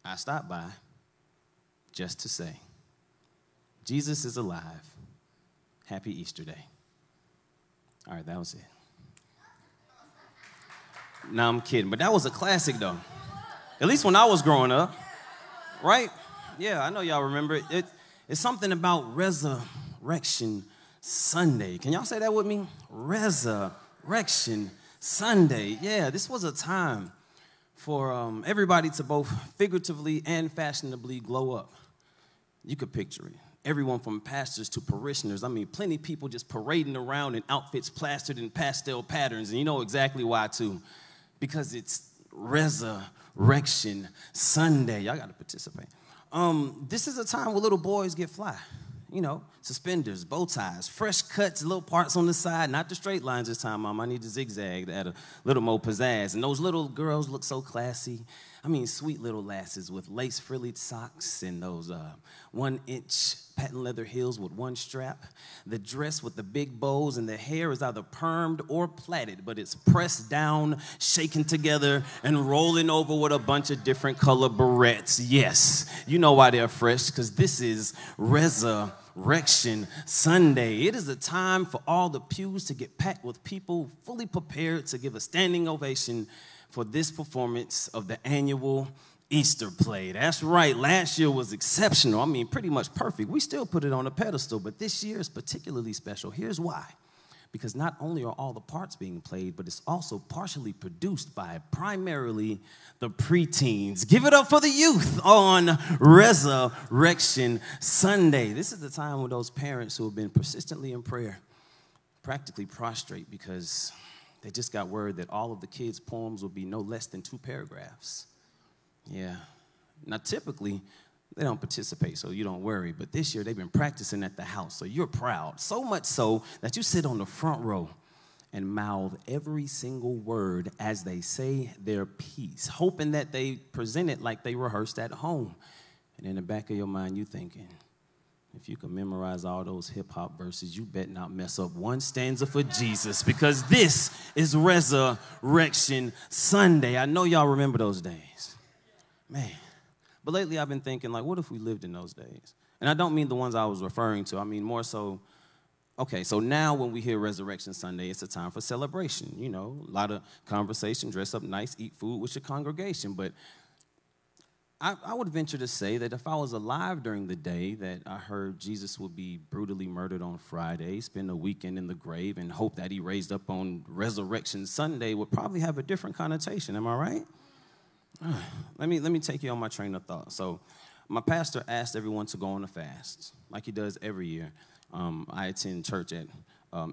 I stopped by just to say, Jesus is alive. Happy Easter Day. All right, that was it. No, I'm kidding, but that was a classic, though. At least when I was growing up, right? Yeah, I know y'all remember it. It's something about Resurrection Sunday. Can y'all say that with me? Resurrection Sunday. Yeah, this was a time for everybody to both figuratively and fashionably glow up. You could picture it. Everyone from pastors to parishioners. I mean, plenty of people just parading around in outfits plastered in pastel patterns. And you know exactly why, too. Because it's Resurrection Sunday. Y'all got to participate. This is a time where little boys get fly. You know, suspenders, bow ties, fresh cuts, little parts on the side, not the straight lines this time, Mom. I need to zigzag to add a little more pizzazz. And those little girls look so classy. I mean, sweet little lasses with lace frilled socks and those 1-inch patent leather heels with one strap. The dress with the big bows, and the hair is either permed or plaited, but it's pressed down, shaken together, and rolling over with a bunch of different color barrettes. Yes, you know why they're fresh, because this is Resurrection Sunday. It is a time for all the pews to get packed with people fully prepared to give a standing ovation for this performance of the annual Easter play. That's right, last year was exceptional. I mean, pretty much perfect. We still put it on a pedestal, but this year is particularly special. Here's why. Because not only are all the parts being played, but it's also partially produced by primarily the preteens. Give it up for the youth on Resurrection Sunday. This is the time when those parents who have been persistently in prayer practically prostrate because they just got word that all of the kids' poems will be no less than 2 paragraphs. Yeah. Now, typically, they don't participate, so you don't worry. But this year, they've been practicing at the house, so you're proud. So much so that you sit on the front row and mouth every single word as they say their piece, hoping that they present it like they rehearsed at home. And in the back of your mind, you thinking, if you can memorize all those hip-hop verses, you bet not mess up one stanza for Jesus, because this is Resurrection Sunday. I know y'all remember those days. Man. But lately I've been thinking, like, what if we lived in those days? And I don't mean the ones I was referring to. I mean more so, okay, so now when we hear Resurrection Sunday, it's a time for celebration. You know, a lot of conversation, dress up nice, eat food with your congregation. But I would venture to say that if I was alive during the day that I heard Jesus would be brutally murdered on Friday, spend a weekend in the grave, and hope that he raised up on Resurrection Sunday would probably have a different connotation. Am I right? Let me take you on my train of thought. So my pastor asked everyone to go on a fast, like he does every year. I attend church at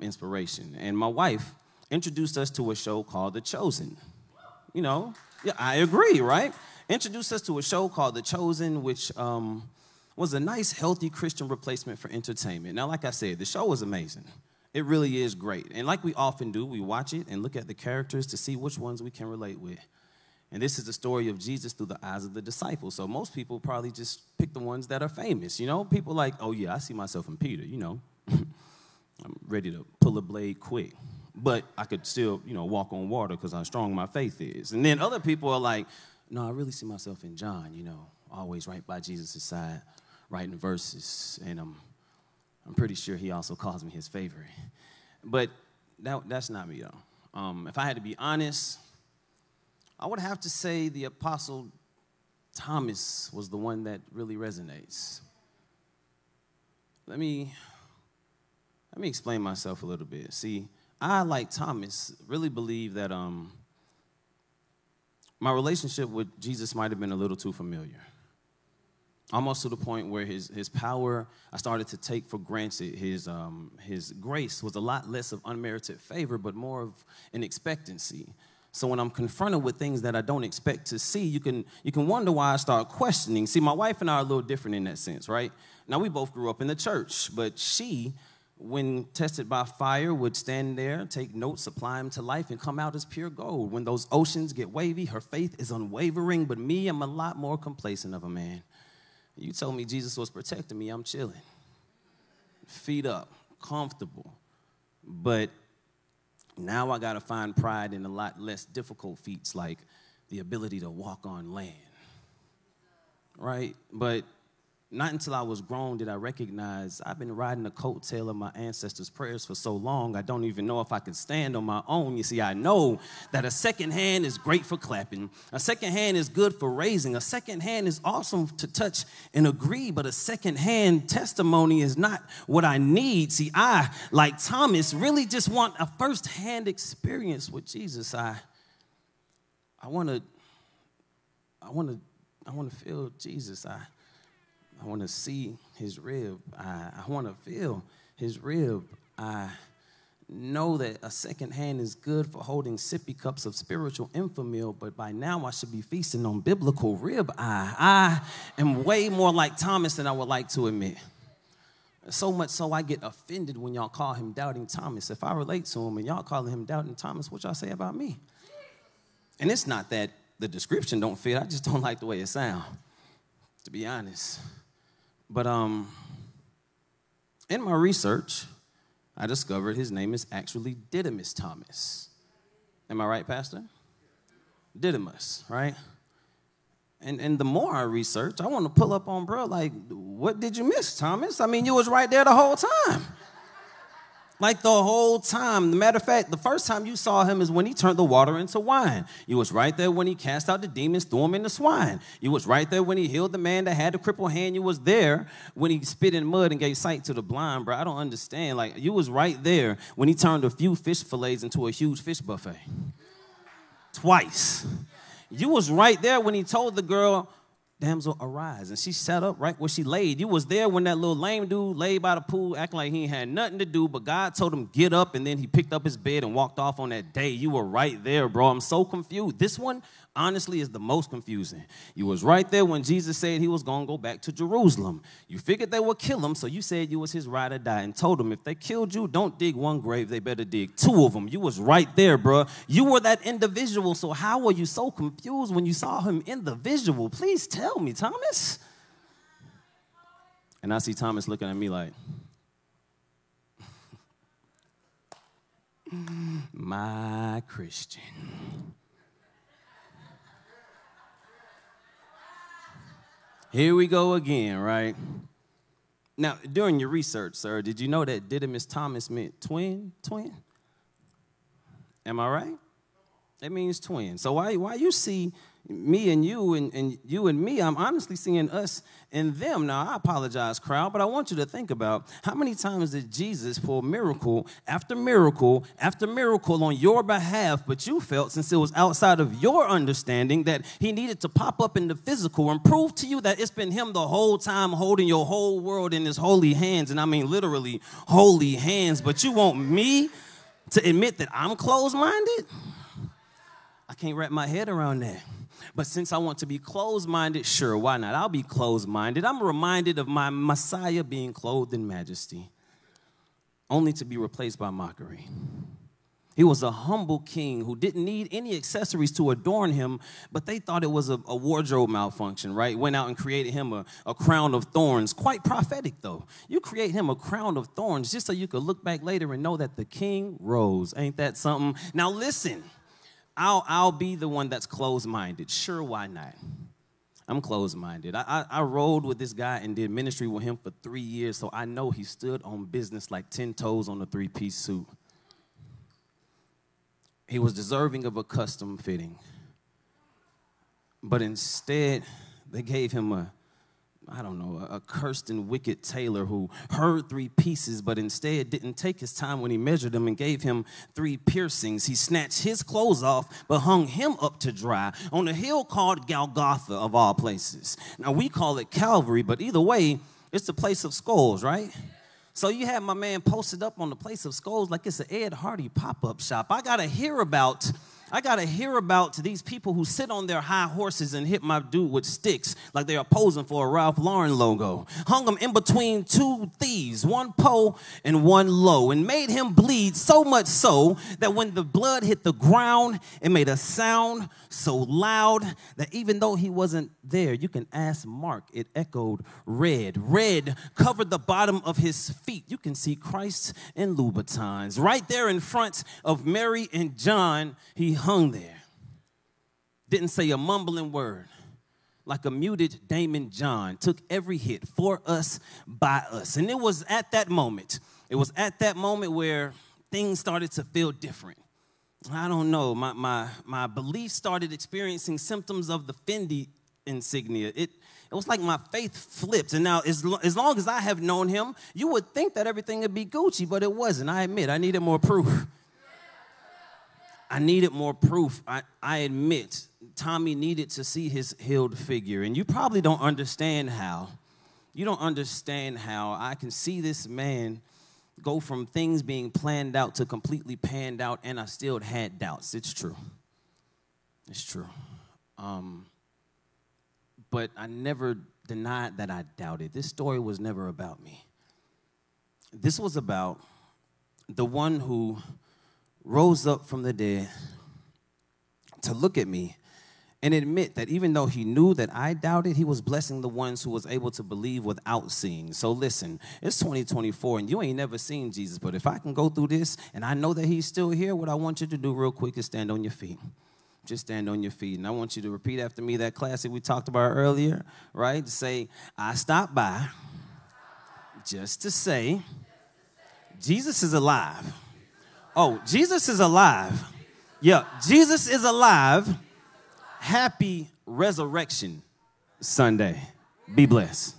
Inspiration. And my wife introduced us to a show called The Chosen. You know, yeah, I agree, right? Introduced us to a show called The Chosen, which was a nice, healthy Christian replacement for entertainment. Now, like I said, the show was amazing. It really is great. And like we often do, we watch it and look at the characters to see which ones we can relate with. And this is the story of Jesus through the eyes of the disciples. So most people probably just pick the ones that are famous, you know? People like, oh, yeah, I see myself in Peter, you know. I'm ready to pull a blade quick. But I could still, you know, walk on water because how strong my faith is. And then other people are like, no, I really see myself in John, you know, always right by Jesus' side, writing verses. And I'm pretty sure he also calls me his favorite. But that's not me, though. If I had to be honest, I would have to say the Apostle Thomas was the one that really resonates. Let me explain myself a little bit. See, I, like Thomas, really believe that my relationship with Jesus might have been a little too familiar. Almost to the point where his power, I started to take for granted. His grace was a lot less of unmerited favor, but more of an expectancy. So when I'm confronted with things that I don't expect to see, you can wonder why I start questioning. See, my wife and I are a little different in that sense, right? Now, we both grew up in the church, but she, when tested by fire, would stand there, take notes, apply them to life, and come out as pure gold. When those oceans get wavy, her faith is unwavering, but me, I'm a lot more complacent of a man. You told me Jesus was protecting me, I'm chilling. Feet up, comfortable. But now I got to find pride in a lot less difficult feats like the ability to walk on land. right? But not until I was grown did I recognize I've been riding the coattail of my ancestors' prayers for so long, I don't even know if I can stand on my own. You see, I know that a second hand is great for clapping. A second hand is good for raising. A second hand is awesome to touch and agree, but a second hand testimony is not what I need. See, I, like Thomas, really just want a first hand experience with Jesus. I want to feel Jesus. I want to see his rib. I want to feel his rib. I know that a second hand is good for holding sippy cups of spiritual infamil, but by now I should be feasting on biblical rib. I am way more like Thomas than I would like to admit. So much so I get offended when y'all call him Doubting Thomas. If I relate to him and y'all calling him Doubting Thomas, what y'all say about me? And it's not that the description don't fit. I just don't like the way it sounds, to be honest. But in my research, I discovered his name is actually Didymus Thomas. Am I right, Pastor? Didymus, right? And the more I research, I want to pull up on bro, like, what did you miss, Thomas? I mean, you was right there the whole time. Like the whole time. Matter of fact, the first time you saw him is when he turned the water into wine. You was right there when he cast out the demons, threw them in the swine. You was right there when he healed the man that had the crippled hand. You was there when he spit in mud and gave sight to the blind, bro. I don't understand. Like, you was right there when he turned a few fish fillets into a huge fish buffet. Twice. You was right there when he told the girl, damsel, arise. And she sat up right where she laid. You was there when that little lame dude laid by the pool acting like he ain't had nothing to do, but God told him get up, and then he picked up his bed and walked off on that day. You were right there, bro. I'm so confused. This one, honestly, is the most confusing. You was right there when Jesus said he was going to go back to Jerusalem. You figured they would kill him, so you said you was his ride or die and told him if they killed you, don't dig one grave, they better dig two of them. You was right there, bro. You were that individual, so how were you so confused when you saw him in the visual? Please tell me, Thomas. And I see Thomas looking at me like, my Christian. Here we go again, right? Now, during your research, sir, did you know that Didymus Thomas meant twin? Am I right? It means twin. So why you see me and you and you and me, I'm honestly seeing us and them. Now, I apologize, crowd, but I want you to think about how many times did Jesus pull miracle after miracle after miracle on your behalf, but you felt, since it was outside of your understanding, that he needed to pop up in the physical and prove to you that it's been him the whole time holding your whole world in his holy hands, and I mean literally holy hands, but you want me to admit that I'm closed-minded? I can't wrap my head around that. But since I want to be closed-minded, sure, why not? I'll be closed-minded. I'm reminded of my Messiah being clothed in majesty, only to be replaced by mockery. He was a humble king who didn't need any accessories to adorn him, but they thought it was a wardrobe malfunction, right? Went out and created him a crown of thorns. Quite prophetic, though. You create him a crown of thorns just so you could look back later and know that the king rose. Ain't that something? Now, listen. I'll be the one that's closed-minded. Sure, why not? I'm closed-minded. I rolled with this guy and did ministry with him for 3 years, so I know he stood on business like 10 toes on a three-piece suit. He was deserving of a custom fitting. But instead, they gave him a cursed and wicked tailor who heard 3 pieces, but instead didn't take his time when he measured them and gave him 3 piercings. He snatched his clothes off, but hung him up to dry on a hill called Golgotha, of all places. Now, we call it Calvary, but either way, it's the place of skulls, right? So you have my man posted up on the place of skulls like it's an Ed Hardy pop-up shop. I got to hear about these people who sit on their high horses and hit my dude with sticks like they are posing for a Ralph Lauren logo. Hung him in between 2 thieves, one Poe and one Low, and made him bleed so much so that when the blood hit the ground, it made a sound so loud that even though he wasn't there, you can ask Mark, it echoed red. Red covered the bottom of his feet. You can see Christ in Louboutins. Right there in front of Mary and John, he hung there. Didn't say a mumbling word. like a muted Damon John, took every hit for us, by us. And it was at that moment where things started to feel different. I don't know, my belief started experiencing symptoms of the Fendi insignia. It was like my faith flipped. And now, as long as I have known him, you would think that everything would be Gucci, but it wasn't. I admit, I needed more proof. I needed more proof. I admit, Tommy needed to see his healed figure. And you probably don't understand how. You don't understand how I can see this man go from things being planned out to completely panned out, and I still had doubts. It's true. It's true. But I never denied that I doubted. This story was never about me. This was about the one who rose up from the dead to look at me and admit that even though he knew that I doubted, he was blessing the ones who was able to believe without seeing. So listen, it's 2024 and you ain't never seen Jesus, but if I can go through this and I know that he's still here, what I want you to do real quick is stand on your feet. Just stand on your feet. And I want you to repeat after me that classic we talked about earlier, right? Say, I stopped by just to say, Jesus is alive. Oh, Jesus is alive. Yeah, Jesus is alive. Happy Resurrection Sunday. Be blessed.